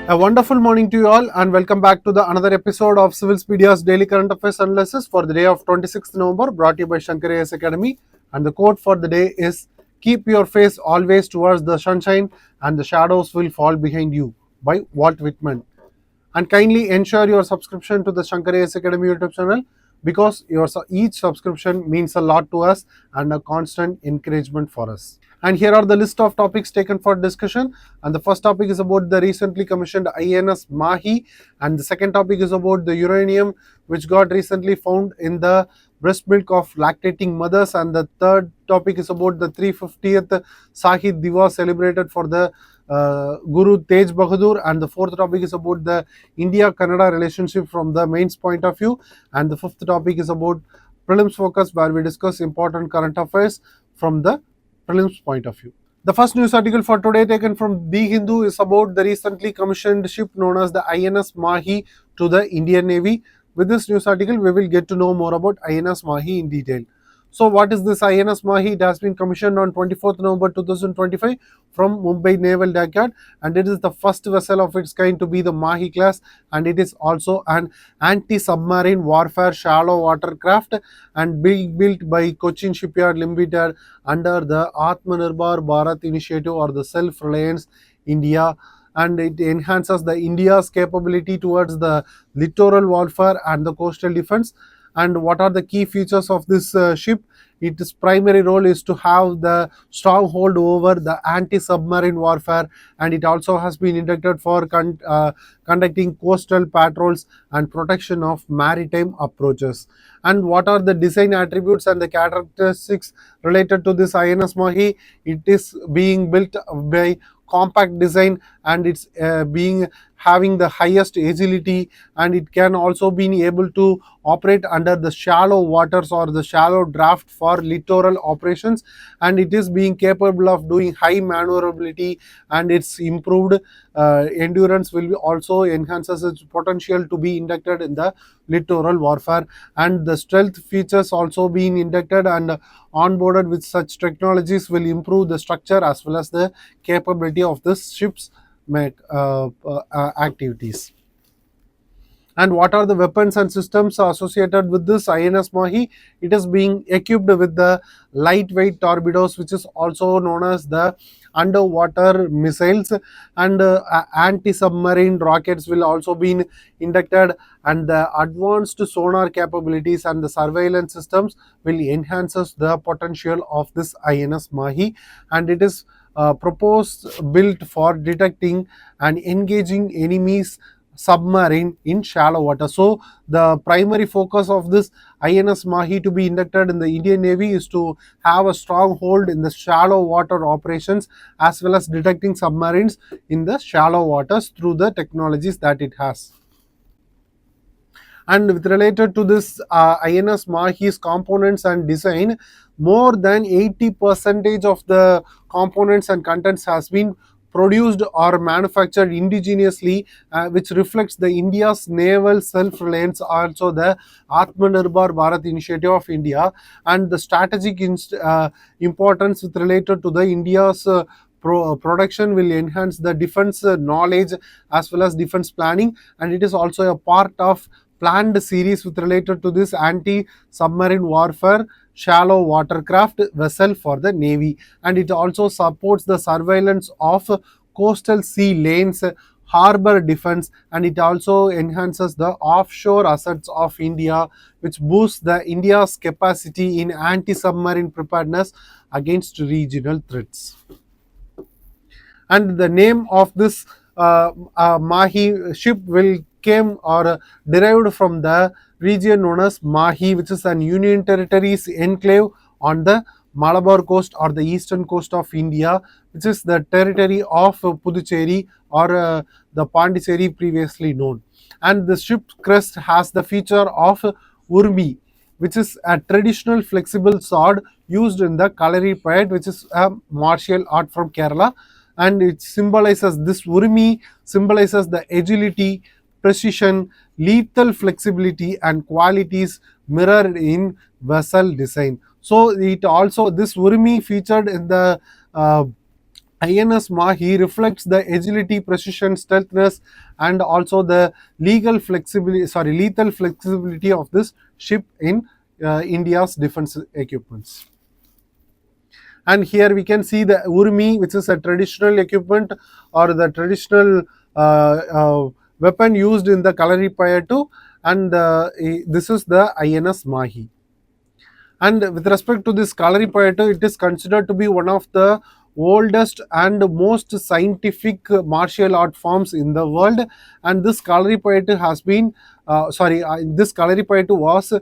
A wonderful morning to you all and welcome back to the another episode of Civilspedia's Daily Current Affairs Analysis for the day of 26th November, brought to you by Shankar AS Academy. And the quote for the day is, "Keep your face always towards the sunshine and the shadows will fall behind you," by Walt Whitman. And kindly ensure your subscription to the Shankar AS Academy YouTube channel, because each subscription means a lot to us and a constant encouragement for us. And here are the list of topics taken for discussion. And the first topic is about the recently commissioned INS Mahe, and the second topic is about the uranium which got recently found in the breast milk of lactating mothers, and the third topic is about the 350th Shaheedi Diwas celebrated for the Guru Tegh Bahadur, and the fourth topic is about the India-Canada relationship from the mains point of view, and the fifth topic is about Prelims Focus, where we discuss important current affairs from the Prelims point of view. The first news article for today, taken from The Hindu, is about the recently commissioned ship known as the INS Mahe to the Indian Navy. With this news article, we will get to know more about INS Mahe in detail. So what is this INS Mahe? It has been commissioned on 24th November 2025 from Mumbai Naval Dockyard, and it is the first vessel of its kind to be the Mahe class, and it is also an anti-submarine warfare shallow water craft and being built by Cochin Shipyard Limited under the Atmanirbhar Bharat initiative, or the Self-Reliance India, and it enhances the India's capability towards the littoral warfare and the coastal defense. And what are the key features of this ship? Its primary role is to have the stronghold over the anti-submarine warfare, and it also has been inducted for conducting coastal patrols and protection of maritime approaches. And what are the design attributes and the characteristics related to this INS Mahe? It is being built by compact design, and it's being having the highest agility, and it can also be able to operate under the shallow waters or the shallow draft for littoral operations, and it is being capable of doing high maneuverability, and its improved endurance will also enhances its potential to be inducted in the littoral warfare. And the stealth features also being inducted and onboarded with such technologies will improve the structure as well as the capability of this ship's activities. And what are the weapons and systems associated with this INS Mahe? It is being equipped with the lightweight torpedoes, which is also known as the underwater missiles, and anti-submarine rockets will also be inducted, and the advanced sonar capabilities and the surveillance systems will enhance the potential of this INS Mahe, and it is proposed built for detecting and engaging enemies submarine in shallow water. So the primary focus of this INS Mahe to be inducted in the Indian Navy is to have a strong hold in the shallow water operations as well as detecting submarines in the shallow waters through the technologies that it has. And with related to this INS Mahe's components and design, more than 80% of the components and contents has been produced or manufactured indigenously, which reflects the India's naval self-reliance, also the Atmanirbhar Bharat initiative of India, and the strategic importance with related to the India's production will enhance the defense knowledge as well as defense planning, and it is also a part of planned series with related to this anti-submarine warfare shallow watercraft vessel for the Navy, and it also supports the surveillance of coastal sea lanes, harbor defense, and it also enhances the offshore assets of India, which boosts the India's capacity in anti-submarine preparedness against regional threats. And the name of this Mahe ship will came or derived from the region known as Mahe, which is an Union Territories enclave on the Malabar coast or the eastern coast of India, which is the territory of Puducherry or the Pondicherry previously known. And the ship's crest has the feature of Urmi, which is a traditional flexible sword used in the Kalari parade, which is a martial art from Kerala, and it symbolizes this Urmi symbolizes the agility, precision, lethal flexibility, and qualities mirrored in vessel design. So it also, this Urmi featured in the INS Mahi reflects the agility, precision, stealthiness, and also the lethal flexibility of this ship in India's defense equipments. And here we can see the Urmi, which is a traditional equipment or the traditional weapon used in the Kalaripayattu, and this is the INS Mahi. And with respect to this Kalaripayattu, it is considered to be one of the oldest and most scientific martial art forms in the world. And this Kalaripayattu has been, this Kalaripayattu was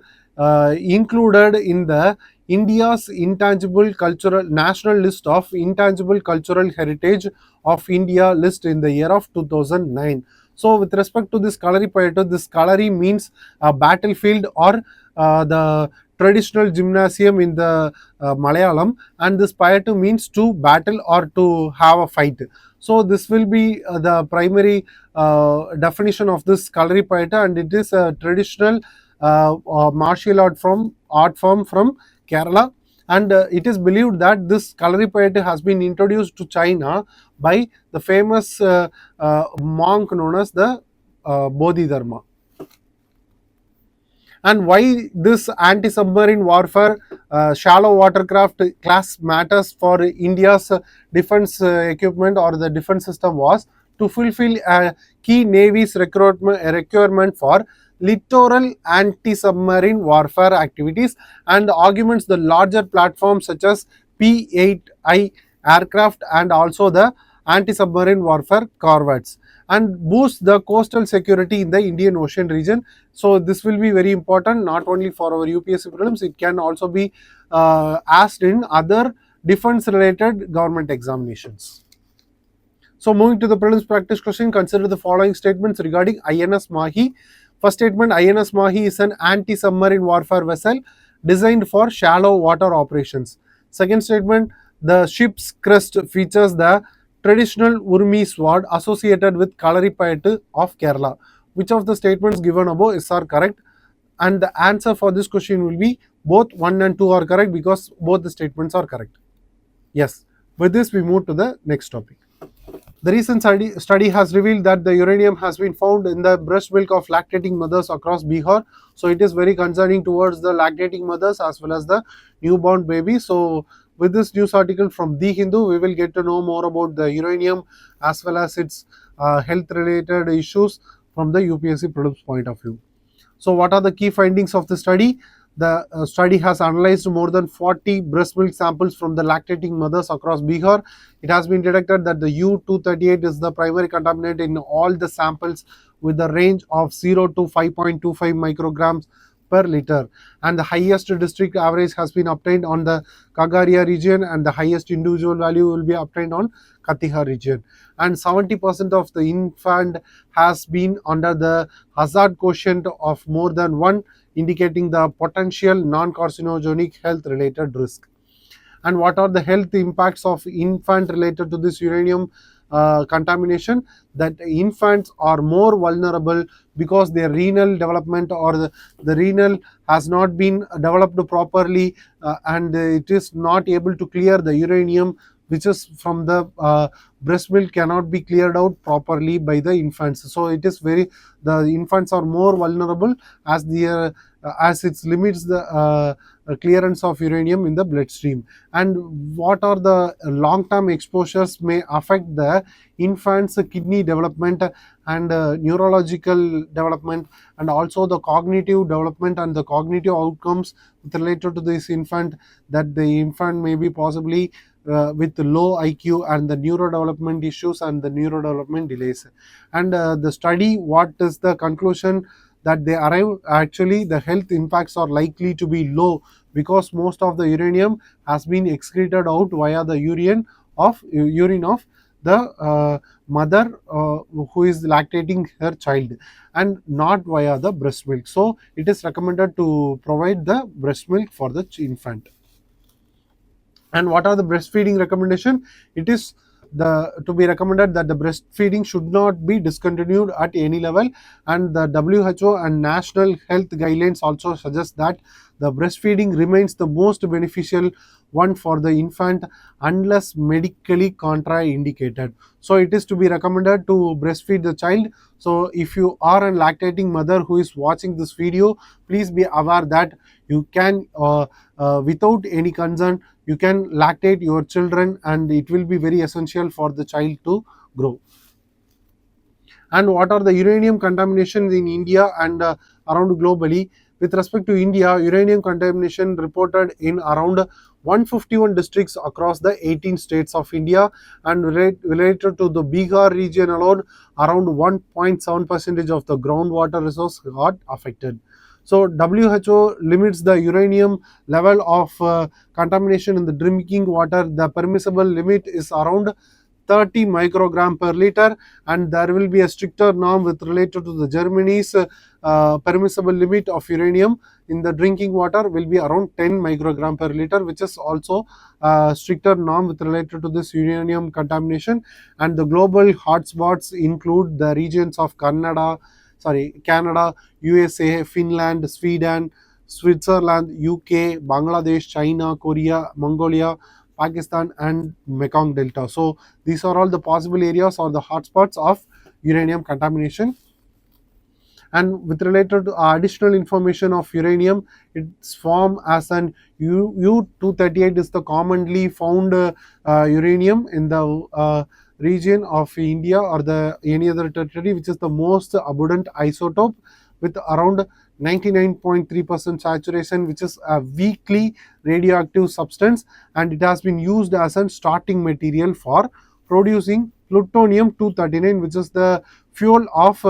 included in the India's intangible cultural national list of intangible cultural heritage of India list in the year of 2009. So, with respect to this Kalaripayattu, this Kalari means a battlefield or the traditional gymnasium in the Malayalam, and this payattu means to battle or to have a fight. So this will be the primary definition of this Kalari payattu, and it is a traditional martial art form from Kerala. And it is believed that this Kalari payattu has been introduced to China by the famous monk known as the Bodhidharma. And why this anti-submarine warfare shallow watercraft class matters for India's defense equipment or the defense system was to fulfill a key Navy's requirement for littoral anti-submarine warfare activities and augments the larger platforms such as P-8I aircraft and also the anti-submarine warfare corvettes, and boost the coastal security in the Indian Ocean region. So this will be very important not only for our UPSC prelims, it can also be asked in other defense related government examinations. So moving to the prelims practice question, consider the following statements regarding INS Mahi. First statement, INS Mahi is an anti-submarine warfare vessel designed for shallow water operations. Second statement, the ship's crest features the traditional Urmi sword associated with Kalaripayattu of Kerala. Which of the statements given above are correct? And the answer for this question will be both 1 and 2 are correct because both the statements are correct. Yes. With this, we move to the next topic. The recent study has revealed that the uranium has been found in the breast milk of lactating mothers across Bihar. So it is very concerning towards the lactating mothers as well as the newborn baby. So with this news article from The Hindu, we will get to know more about the uranium as well as its health related issues from the UPSC prelims point of view. So what are the key findings of the study? The study has analyzed more than 40 breast milk samples from the lactating mothers across Bihar. It has been detected that the U-238 is the primary contaminant in all the samples with a range of 0 to 5.25 micrograms per liter, and the highest district average has been obtained on the Kagaria region and the highest individual value will be obtained on Katihar region, and 70% of the infant has been under the hazard quotient of more than 1, indicating the potential non-carcinogenic health related risk. And what are the health impacts of infant related to this uranium contamination? That infants are more vulnerable because their renal development or the renal has not been developed properly and it is not able to clear the uranium which is from the breast milk cannot be cleared out properly by the infants. So it is the infants are more vulnerable as it limits the clearance of uranium in the bloodstream. And what are the long-term exposures may affect the infant's kidney development and neurological development and also the cognitive development and the cognitive outcomes related to this infant, that the infant may be possibly with low IQ and the neurodevelopment issues and the neurodevelopment delays. And the study, what is the conclusion that they arrive? Actually the health impacts are likely to be low because most of the uranium has been excreted out via the urine of the mother who is lactating her child and not via the breast milk. So it is recommended to provide the breast milk for the infant. And what are the breastfeeding recommendation? It is to be recommended that the breastfeeding should not be discontinued at any level, and the WHO and national health guidelines also suggest that the breastfeeding remains the most beneficial one for the infant unless medically contraindicated. So it is to be recommended to breastfeed the child. So if you are a lactating mother who is watching this video, please be aware that you can without any concern you can lactate your children, and it will be very essential for the child to grow. And what are the uranium contaminations in India and around globally? With respect to India, uranium contamination reported in around 151 districts across the 18 states of India, and related to the Bihar region alone, around 1.7% of the groundwater resource got affected. So WHO limits the uranium level of contamination in the drinking water. The permissible limit is around 30 microgram per liter, and there will be a stricter norm with related to the Germany's permissible limit of uranium in the drinking water will be around 10 microgram per liter, which is also a stricter norm with related to this uranium contamination. And the global hotspots include the regions of Canada, USA, Finland, Sweden, Switzerland, UK, Bangladesh, China, Korea, Mongolia, Pakistan, and Mekong Delta. So these are all the possible areas or the hotspots of uranium contamination. And with related to additional information of uranium, its form as an U238 is the commonly found uranium in the region of India or the any other territory, which is the most abundant isotope with around 99.3% saturation, which is a weakly radioactive substance, and it has been used as a starting material for producing plutonium-239, which is the fuel of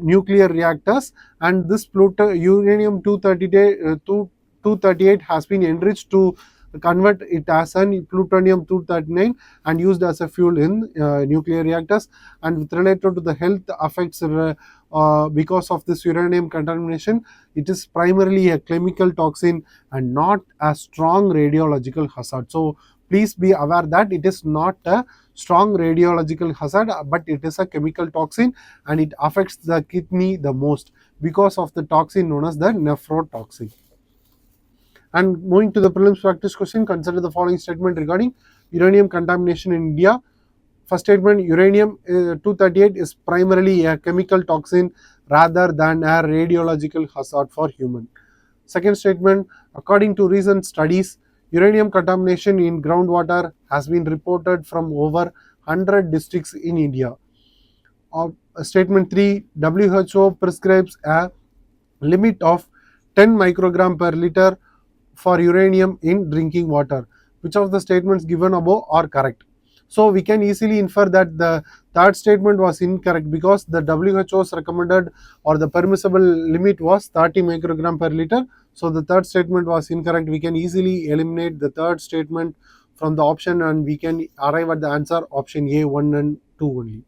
nuclear reactors. And this uranium-238 has been enriched to convert it as an plutonium-239 and used as a fuel in nuclear reactors. And with related to the health effects because of this uranium contamination, it is primarily a chemical toxin and not a strong radiological hazard. So please be aware that it is not a strong radiological hazard, but it is a chemical toxin, and it affects the kidney the most because of the toxin known as the nephrotoxin. And moving to the prelims practice question, consider the following statement regarding uranium contamination in India. First statement, uranium 238 is primarily a chemical toxin rather than a radiological hazard for human. Second statement, according to recent studies, uranium contamination in groundwater has been reported from over 100 districts in India. Statement 3, WHO prescribes a limit of 10 microgram per liter for uranium in drinking water. Which of the statements given above are correct? So we can easily infer that the third statement was incorrect because the WHO's recommended or the permissible limit was 30 microgram per liter. So the third statement was incorrect. We can easily eliminate the third statement from the option, and we can arrive at the answer option A, 1 and 2 only.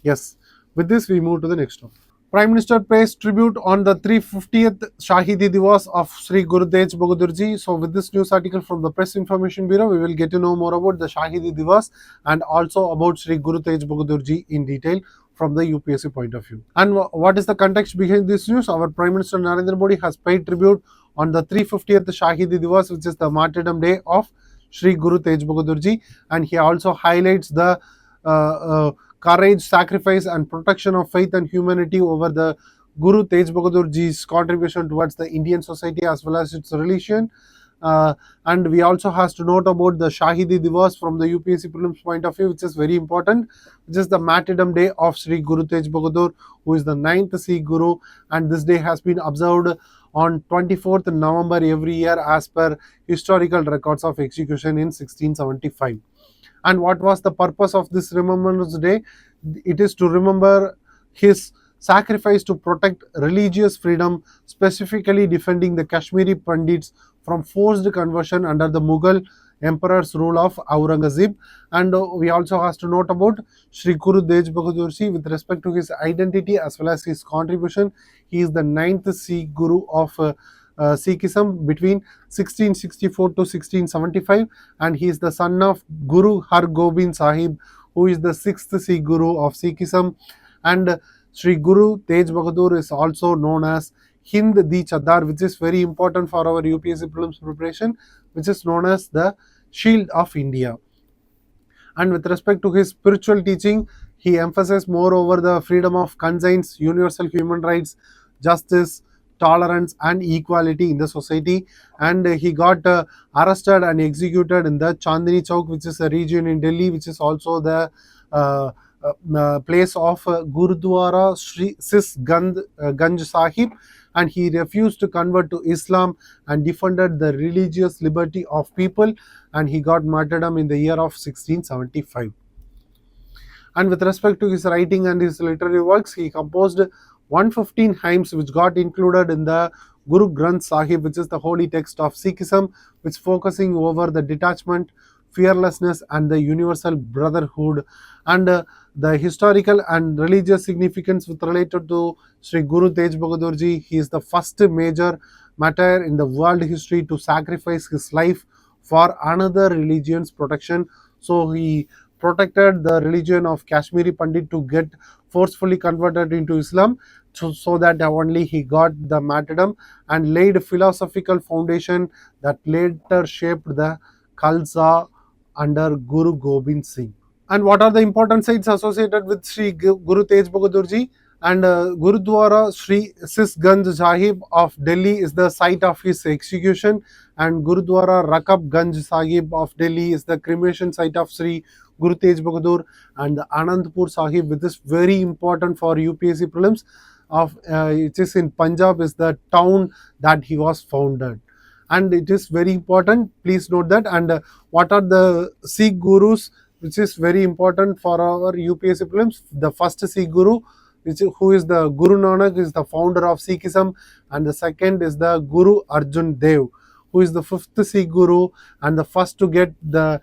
Yes. With this, we move to the next one. Prime Minister pays tribute on the 350th Shaheedi Diwas of Sri Guru Tegh Bahadur Ji. So with this news article from the Press Information Bureau, we will get to know more about the Shaheedi Diwas and also about Sri Guru Tegh Bahadur Ji in detail from the UPSC point of view. And what is the context behind this news? Our Prime Minister Narendra Modi has paid tribute on the 350th Shaheedi Diwas, which is the martyrdom day of Sri Guru Tegh Bahadur Ji, and he also highlights the courage, sacrifice, and protection of faith and humanity over the Guru Tegh Bahadur Ji's contribution towards the Indian society as well as its religion. And we also has to note about the Shaheedi Diwas from the UPSC Prelims point of view, which is very important, which is the martyrdom day of Sri Guru Tegh Bahadur, who is the 9th Sikh Guru, and this day has been observed on 24th November every year as per historical records of execution in 1675. And what was the purpose of this Remembrance Day? It is to remember his sacrifice to protect religious freedom, specifically defending the Kashmiri Pandits from forced conversion under the Mughal emperor's rule of Aurangzeb. And we also have to note about Sri Guru Tegh Bahadur Ji with respect to his identity as well as his contribution. He is the 9th Sikh Guru of Sikhism between 1664 to 1675, and he is the son of Guru Har Gobind Sahib, who is the 6th Sikh Guru of Sikhism. And Sri Guru Tegh Bahadur is also known as Hind Di Chadar, which is very important for our UPSC prelims preparation, which is known as the Shield of India. And with respect to his spiritual teaching, he emphasized more over the freedom of conscience, universal human rights, justice, tolerance, and equality in the society. And he got arrested and executed in the Chandni Chowk, which is a region in Delhi, which is also the uh, place of Gurudwara Sri Sis Ganj Sahib, and he refused to convert to Islam and defended the religious liberty of people, and he got martyrdom in the year of 1675. And with respect to his writing and his literary works, he composed 115 hymns which got included in the Guru Granth Sahib, which is the holy text of Sikhism, which focusing over the detachment, fearlessness, and the universal brotherhood. And the historical and religious significance with related to Sri Guru Tegh Bahadur Ji, he is the first major martyr in the world history to sacrifice his life for another religion's protection. So he protected the religion of Kashmiri Pandit to get forcefully converted into Islam, so that only he got the martyrdom, and laid philosophical foundation that later shaped the Khalsa under Guru Gobind Singh. And what are the important sites associated with Sri Guru Tegh Bahadur Ji? And Gurudwara Sri Sis Ganj Sahib of Delhi is the site of his execution, and Gurudwara Rakab Ganj Sahib of Delhi is the cremation site of Sri Guru Tegh Bahadur, and the Anandpur Sahib, which is very important for UPSC prelims, of it is in Punjab, is the town that he was founded, and it is very important. Please note that. And what are the Sikh gurus, which is very important for our UPSC prelims? The first Sikh guru, who is the Guru Nanak, is the founder of Sikhism, and the second is the Guru Arjun Dev, who is the fifth Sikh guru and the first to get the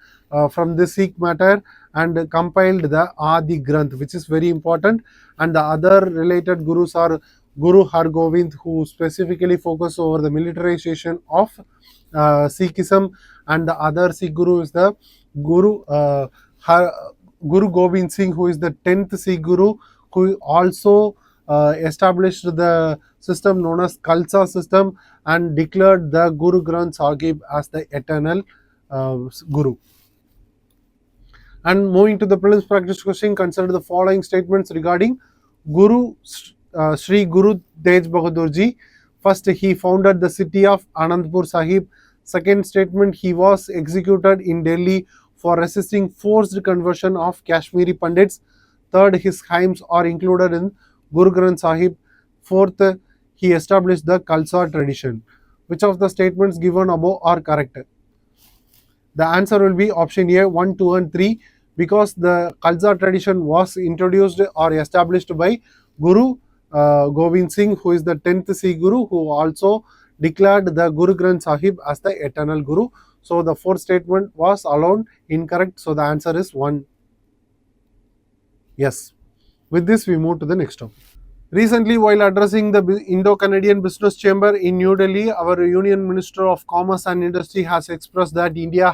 from the Sikh matter and compiled the Adi Granth, which is very important. And the other related gurus are Guru Har Gobind, who specifically focus over the militarization of Sikhism, and the other Sikh guru is the Guru Gobind Singh, who is the 10th Sikh guru, who also established the system known as Khalsa system and declared the Guru Granth Sahib as the eternal guru. And moving to the prelims practice question, consider the following statements regarding Guru Sri Guru Tegh Bahadur Ji. First, he founded the city of Anandpur Sahib. Second statement, he was executed in Delhi for resisting forced conversion of Kashmiri Pandits. Third, his hymns are included in Guru Granth Sahib. Fourth, he established the Khalsa tradition. Which of the statements given above are correct? The answer will be option A, 1, 2, and 3, because the Khalsa tradition was introduced or established by Guru Gobind Singh, who is the 10th Sikh Guru, who also declared the Guru Granth Sahib as the eternal Guru. So the fourth statement was alone incorrect. So the answer is 1. Yes. With this, we move to the next topic. Recently, while addressing the Indo-Canadian Business Chamber in New Delhi, our Union Minister of Commerce and Industry has expressed that India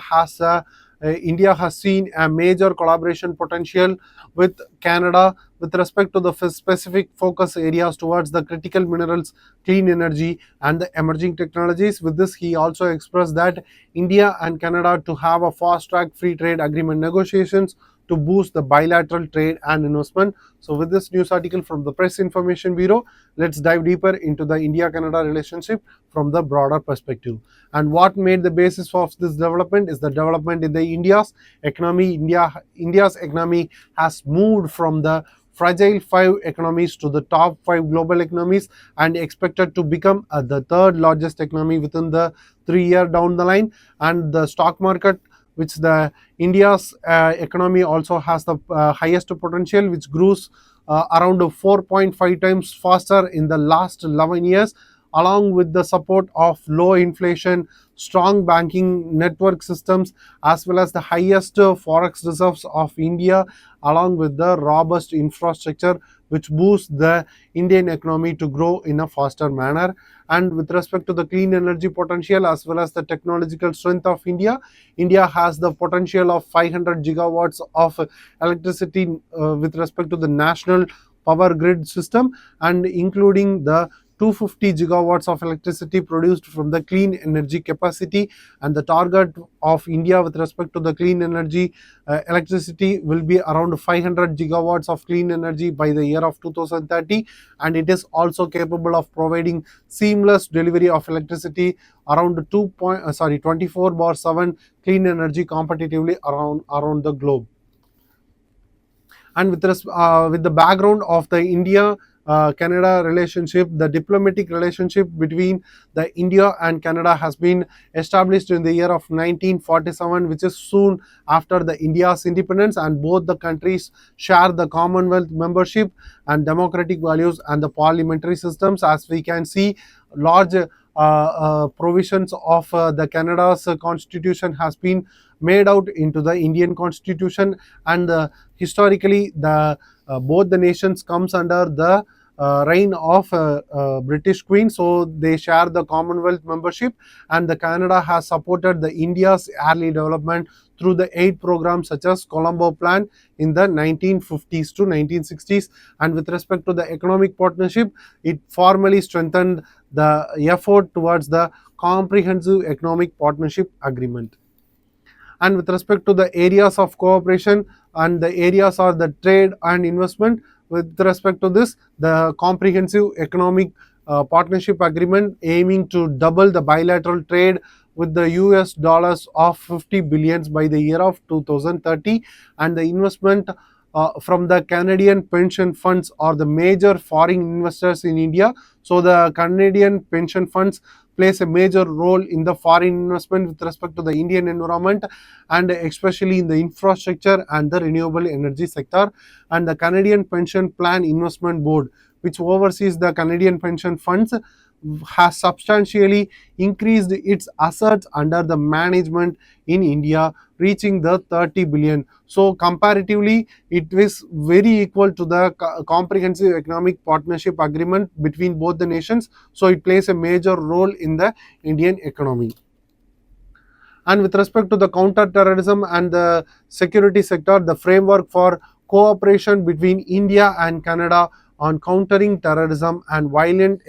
has seen a major collaboration potential with Canada with respect to the specific focus areas towards the critical minerals, clean energy, and the emerging technologies. With this, he also expressed that India and Canada to have a fast-track free trade agreement negotiations to boost the bilateral trade and investment. So with this news article from the Press Information Bureau, let's dive deeper into the India-Canada relationship from the broader perspective. And what made the basis of this development is the development in the India's economy. India's economy has moved from the fragile 5 economies to the top 5 global economies and expected to become the third largest economy within the 3 year down the line. And the stock market, which the India's economy also has the highest potential, which grows around 4.5 times faster in the last 11 years, along with the support of low inflation, strong banking network systems, as well as the highest forex reserves of India, along with the robust infrastructure, which boosts the Indian economy to grow in a faster manner. And with respect to the clean energy potential as well as the technological strength of India, India has the potential of 500 gigawatts of electricity with respect to the national power grid system, and including the 250 gigawatts of electricity produced from the clean energy capacity, and the target of India with respect to the clean energy electricity will be around 500 gigawatts of clean energy by the year of 2030, and it is also capable of providing seamless delivery of electricity around 24/7 clean energy competitively around the globe. And with the background of the India Canada relationship, the diplomatic relationship between the India and Canada has been established in the year of 1947, which is soon after the India's independence, and both the countries share the Commonwealth membership and democratic values and the parliamentary systems. As we can see, large provisions of the Canada's constitution has been made out into the Indian constitution, and historically the both the nations comes under the reign of British Queen, so they share the Commonwealth membership, and the Canada has supported the India's early development through the aid programs such as Colombo Plan in the 1950s to 1960s. And with respect to the economic partnership, it formally strengthened the effort towards the Comprehensive Economic Partnership Agreement. And with respect to the areas of cooperation, and the areas are the trade and investment. With respect to this, the Comprehensive Economic Partnership Agreement aiming to double the bilateral trade with the US dollars of 50 billions by the year of 2030, and the investment from the Canadian pension funds are the major foreign investors in India. So the Canadian pension funds plays a major role in the foreign investment with respect to the Indian environment, and especially in the infrastructure and the renewable energy sector. And the Canadian Pension Plan Investment Board, which oversees the Canadian pension funds, has substantially increased its assets under the management in India, reaching the 30 billion. So comparatively, it is very equal to the Comprehensive Economic Partnership Agreement between both the nations. So it plays a major role in the Indian economy. And with respect to the counter-terrorism and the security sector, the framework for cooperation between India and Canada on countering terrorism and violent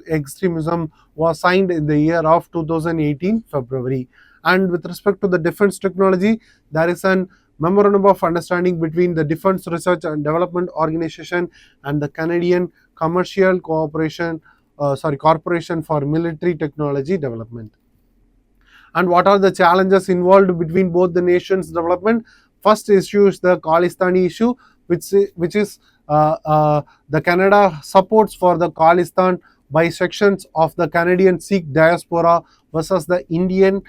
extremism was signed in the year of 2018 February. And with respect to the defense technology, there is an memorandum of understanding between the Defense Research and Development Organization and the Canadian Commercial Corporation for Military Technology Development. And what are the challenges involved between both the nations' development? First issue is the Khalistani issue, which is the Canada supports for the Khalistan by sections of the Canadian Sikh diaspora versus the Indian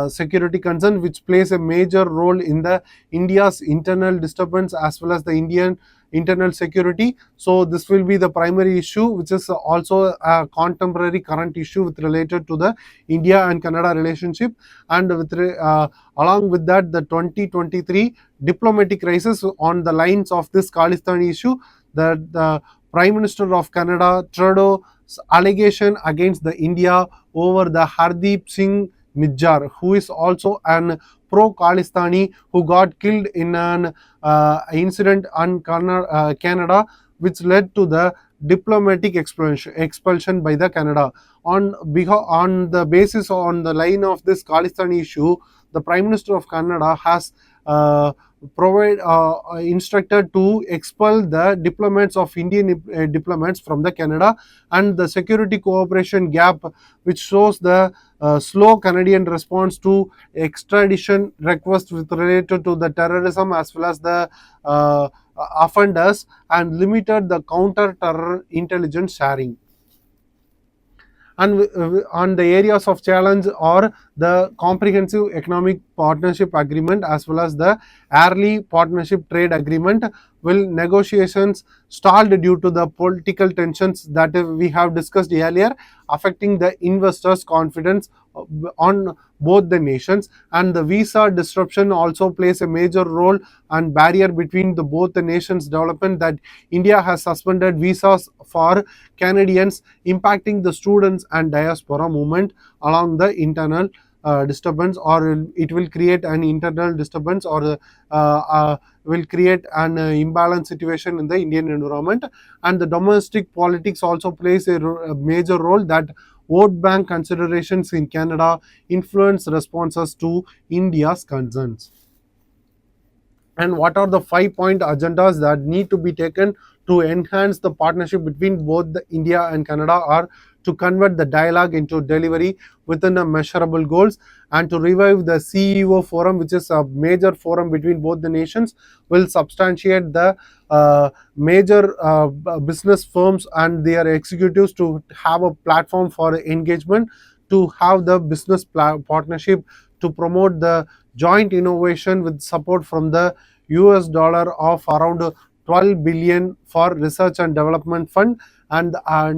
security concern, which plays a major role in the India's internal disturbance as well as the Indian internal security. So this will be the primary issue, which is also a contemporary current issue with related to the India and Canada relationship. And with along with that, the 2023 diplomatic crisis on the lines of this Khalistan issue, that the Prime Minister of Canada, Trudeau's allegation against the India over the Hardeep Singh Nijjar, who is also an pro-Khalistani who got killed in an incident in Canada, which led to the diplomatic expulsion by the Canada. On the basis on the line of this Khalistani issue, the Prime Minister of Canada has instructed to expel the diplomats of Indian diplomats from the Canada, and the security cooperation gap, which shows the slow Canadian response to extradition requests with related to the terrorism as well as the offenders, and limited the counter-terror intelligence sharing. And on the areas of challenge are the Comprehensive Economic Partnership Agreement as well as the Early Partnership Trade Agreement. Will negotiations stalled due to the political tensions that we have discussed earlier, affecting the investors' confidence on both the nations. And the visa disruption also plays a major role and barrier between both the nations' development, that India has suspended visas for Canadians, impacting the students and diaspora movement along the internal disturbance, or it will create an internal disturbance, or will create an imbalance situation in the Indian environment. And the domestic politics also plays a major role, that vote bank considerations in Canada influence responses to India's concerns. And what are the 5-point agendas that need to be taken to enhance the partnership between both India and Canada, are to convert the dialogue into delivery within a measurable goals, and to revive the CEO forum, which is a major forum between both the nations, will substantiate the major business firms and their executives to have a platform for engagement, to have the business partnership, to promote the joint innovation with support from the US dollar of around 12 billion for research and development fund, and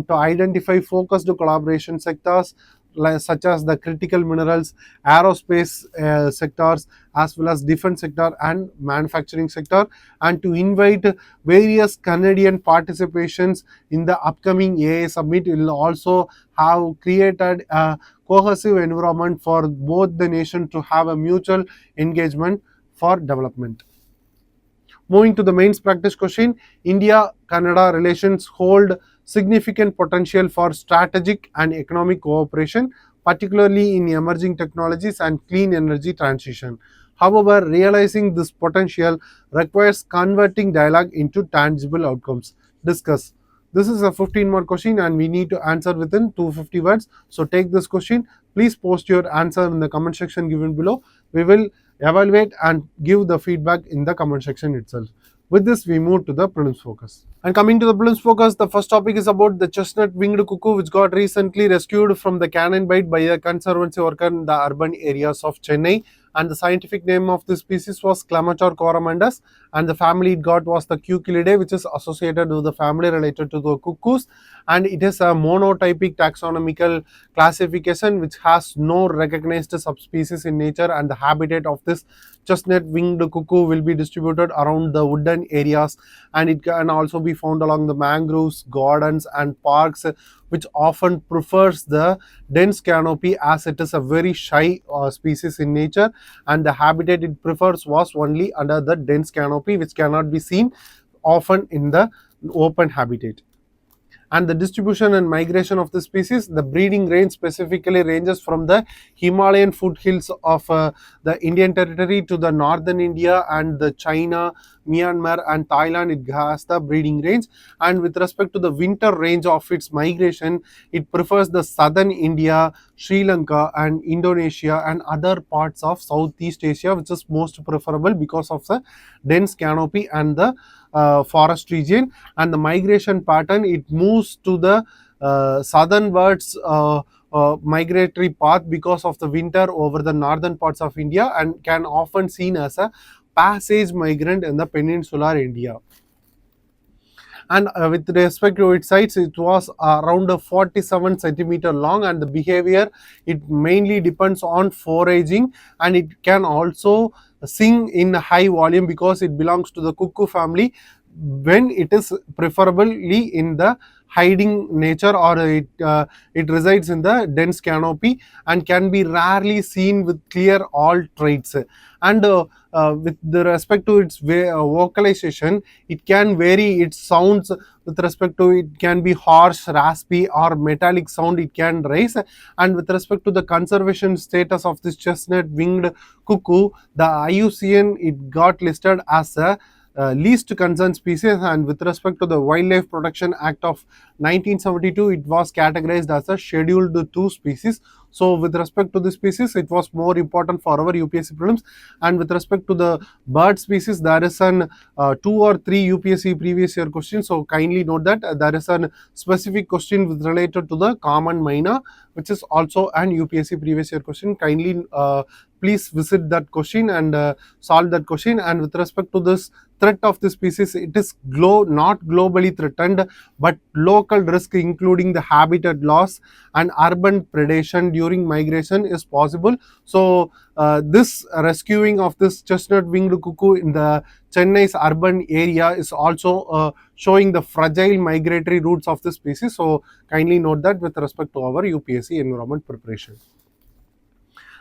to identify focused collaboration sectors such as the critical minerals, aerospace sectors, as well as defense sector and manufacturing sector, and to invite various Canadian participations in the upcoming AA summit. Will also have created a cohesive environment for both the nation to have a mutual engagement for development. Moving to the mains practice question, India-Canada relations hold significant potential for strategic and economic cooperation, particularly in emerging technologies and clean energy transition. However, realizing this potential requires converting dialogue into tangible outcomes. Discuss. This is a 15-mark question and we need to answer within 250 words. So take this question. Please post your answer in the comment section given below. We will evaluate and give the feedback in the comment section itself. With this, we move to the prelims focus. And coming to the prelims focus, the first topic is about the chestnut-winged cuckoo, which got recently rescued from the cannon bite by a conservancy worker in the urban areas of Chennai. And the scientific name of this species was Clamator coromandus, and the family it got was the Cuccidae, which is associated with the family related to the cuckoos, and it is a monotypic taxonomical classification which has no recognized subspecies in nature, and the habitat of this chestnut-winged cuckoo will be distributed around the woodland areas, and it can also be found along the mangroves, gardens and parks, which often prefers the dense canopy as it is a very shy species in nature, and the habitat it prefers was only under the dense canopy, which cannot be seen often in the open habitat. And the distribution and migration of the species, the breeding range specifically ranges from the Himalayan foothills of the Indian territory to the northern India and the China, Myanmar and Thailand. It has the breeding range, and with respect to the winter range of its migration, it prefers the southern India, Sri Lanka and Indonesia and other parts of Southeast Asia, which is most preferable because of the dense canopy and the forest region. And the migration pattern, it moves to the southernwards migratory path because of the winter over the northern parts of India, and can often seen as a passage migrant in the peninsular India. And with respect to its size, it was around 47 centimeter long, and the behavior it mainly depends on foraging, and it can also sing in high volume because it belongs to the cuckoo family, when it is preferably in the hiding nature, or it resides in the dense canopy and can be rarely seen with clear all traits. And with the respect to its vocalization, it can vary its sounds. With respect to it can be harsh, raspy or metallic sound it can raise. And with respect to the conservation status of this chestnut-winged cuckoo, the IUCN it got listed as a least concern species, and with respect to the Wildlife Protection Act of 1972, it was categorized as a scheduled 2 species. So with respect to the species, it was more important for our UPSC prelims. And with respect to the bird species, there is an 2 or 3 UPSC previous year questions. So kindly note that there is a specific question with related to the common myna, which is also an UPSC previous year question. Kindly please visit that question and solve that question. And with respect to this threat of this species, it is not globally threatened, but local risk including the habitat loss and urban predation during migration is possible. So this rescuing of this chestnut-winged cuckoo in the Chennai's urban area is also showing the fragile migratory routes of this species. So kindly note that with respect to our UPSC environment preparation.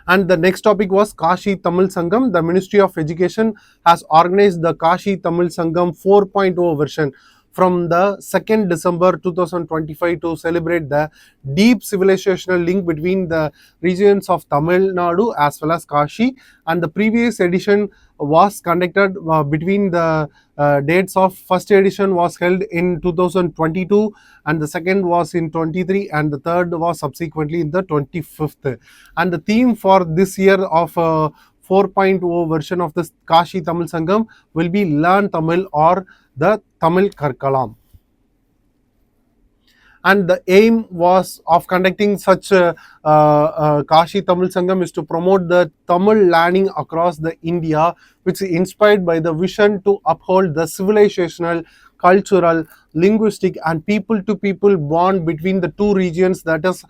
And the next topic was Kashi Tamil Sangam. The Ministry of Education has organized the Kashi Tamil Sangam 4.0 version from the 2nd December 2025 to celebrate the deep civilizational link between the regions of Tamil Nadu as well as Kashi. And the previous edition was conducted between the dates of first edition was held in 2022 and the second was in 23 and the third was subsequently in the 25th. And the theme for this year of 4.0 version of this Kashi Tamil Sangam will be Learn Tamil or the Tamil Karkalam. And the aim was of conducting such Kashi Tamil Sangam is to promote the Tamil learning across the India, which is inspired by the vision to uphold the civilizational, cultural, linguistic and people to people bond between the two regions, that is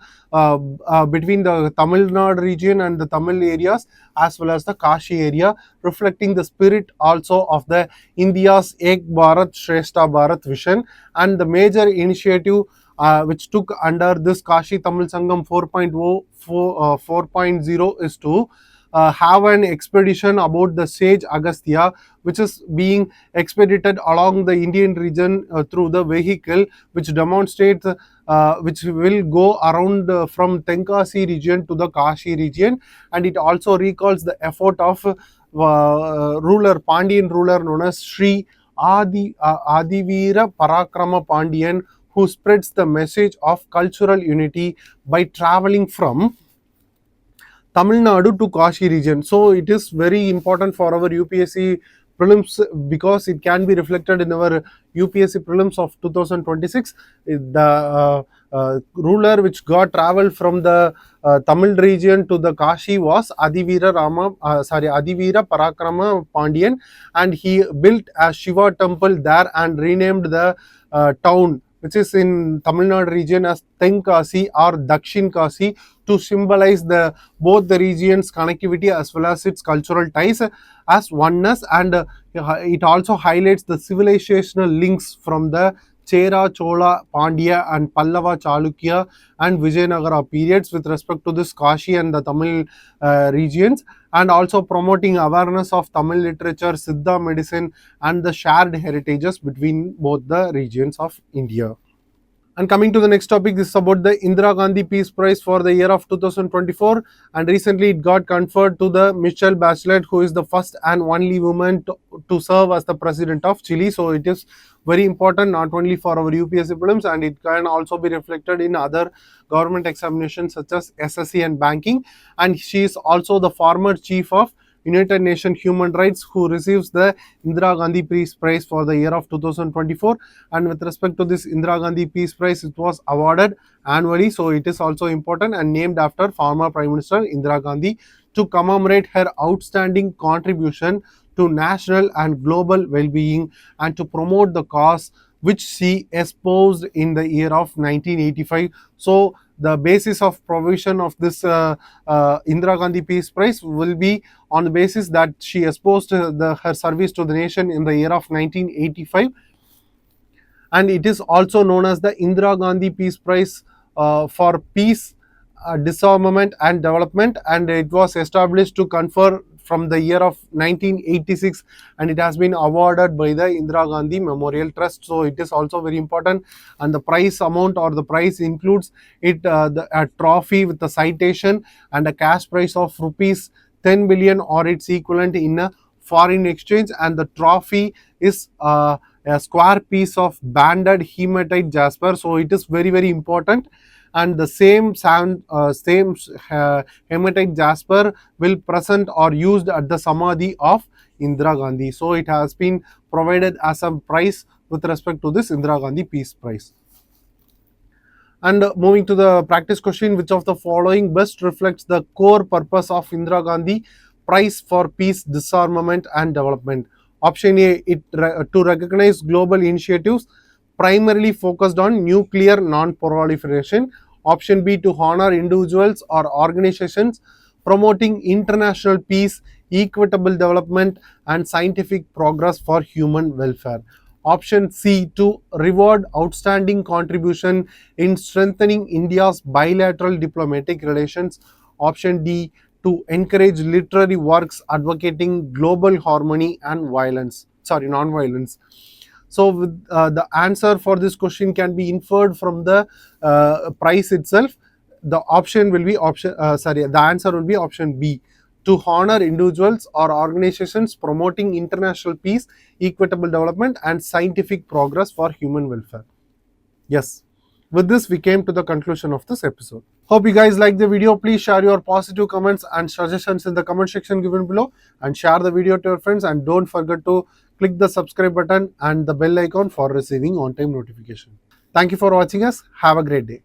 between the Tamil Nadu region and the Tamil areas as well as the Kashi area, reflecting the spirit also of the India's Ek Bharat Shrestha Bharat vision. And the major initiative which took under this Kashi Tamil Sangam 4.0 is to have an expedition about the sage Agastya, which is being expedited along the Indian region through the vehicle, which demonstrates which will go around from Tenkasi region to the Kashi region, and it also recalls the effort of Pandyan ruler known as Sri Adivira Parakrama Pandyan, who spreads the message of cultural unity by traveling from Tamil Nadu to Kashi region. So it is very important for our UPSC prelims because it can be reflected in our UPSC prelims of 2026. The ruler which got traveled from the Tamil region to the Kashi was Adivira Parakrama Pandyan, and he built a Shiva temple there and renamed the town which is in Tamil Nadu region as Tenkasi or Dakshin Kasi to symbolize the both the region's connectivity as well as its cultural ties as oneness, and it also highlights the civilizational links from the Chera, Chola, Pandya and Pallava, Chalukya and Vijayanagara periods with respect to this Kashi and the Tamil regions, and also promoting awareness of Tamil literature, Siddha medicine and the shared heritages between both the regions of India. And coming to the next topic, this is about the Indira Gandhi Peace Prize for the year of 2024, and recently it got conferred to the Michelle Bachelet, who is the first and only woman to serve as the president of Chile. So it is very important not only for our UPSC prelims, and it can also be reflected in other government examinations such as SSC and banking. And she is also the former chief of United Nations Human Rights who receives the Indira Gandhi Peace Prize for the year of 2024. And with respect to this Indira Gandhi Peace Prize, it was awarded annually, so it is also important and named after former Prime Minister Indira Gandhi to commemorate her outstanding contribution to national and global well-being and to promote the cause which she espoused in the year of 1985. So the basis of provision of this Indira Gandhi Peace Prize will be on the basis that she espoused her service to the nation in the year of 1985, and it is also known as the Indira Gandhi Peace Prize for Peace, Disarmament and Development, and it was established to confer from the year of 1986, and it has been awarded by the Indira Gandhi Memorial Trust. So it is also very important, and the prize amount or the prize includes a trophy with a citation and a cash prize of rupees 10 billion or its equivalent in a foreign exchange, and the trophy is a square piece of banded hematite jasper. So it is very, very important, and the same hematite jasper will present or used at the Samadhi of Indira Gandhi. So it has been provided as a prize with respect to this Indira Gandhi Peace Prize. And moving to the practice question, which of the following best reflects the core purpose of Indira Gandhi Prize for Peace, Disarmament and Development? Option A, to recognize global initiatives primarily focused on nuclear non-proliferation. Option B, to honor individuals or organizations promoting international peace, equitable development and scientific progress for human welfare. Option C, to reward outstanding contribution in strengthening India's bilateral diplomatic relations. Option D, to encourage literary works advocating global harmony and non-violence. So the answer for this question can be inferred from the prize itself. The option will be the answer will be option B, to honor individuals or organizations promoting international peace, equitable development, and scientific progress for human welfare. Yes. With this, we came to the conclusion of this episode. Hope you guys like the video. Please share your positive comments and suggestions in the comment section given below, and share the video to your friends, and don't forget to click the subscribe button and the bell icon for receiving on-time notification. Thank you for watching us. Have a great day.